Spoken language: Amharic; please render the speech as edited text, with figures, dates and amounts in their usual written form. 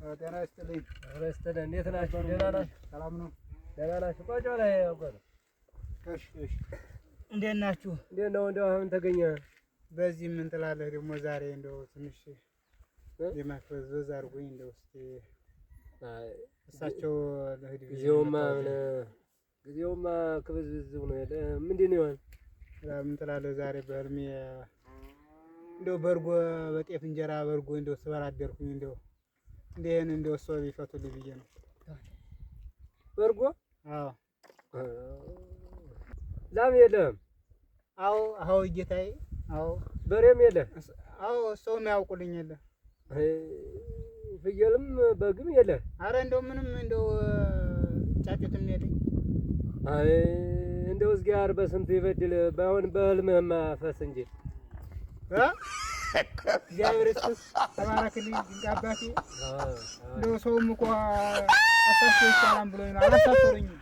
ጤና ይስጥልኝ። ረስተን እንዴት ናችሁ? ደህና ናችሁ? ሰላም ነው? ደህና ናችሁ? ቋጫ ላይ አውቀው። እሺ እንዴት ናችሁ? እንዴት ነው? እንደው አሁን ተገኘ። በዚህ ምን ትላለህ ደግሞ ዛሬ እንደው ትንሽ የማክበዝበዝ አድርጎኝ እንደው እስኪ እሳቸው ለህድ ጊዜውማ ክብዝብዝ ነው ያለ። ምንድን ነው ይሆን? ምን ትላለህ ዛሬ በህልሜ እንደው በርጎ በጤፍ እንጀራ በርጎ እንደው ስበላ አደርኩኝ። እንደው እንዴን እንደው እሷ ቢፈቱልኝ ብዬ ነው። በርጎ? አዎ። ላም የለህም? አዎ ጌታዬ። አዎ። በሬም የለህ? አዎ። ሰውም ያውቁልኝ የለ። ፍየልም በግም የለህ? አረ እንደው ምንም እንደው ጫጩትም የለኝ። አይ እንደው እግዚአብሔር በስንቱ ይበድል። ባይሆን በህልምህማ ፈስ እንጂ እግዚአብሔር ይስጥህ። ተባረክልኝ ድንቅ አባቴ። እንደው ሰውም እኮ አሳስቶ ይቻላል ብሎኝ ነው። አላሳፈሩኝም።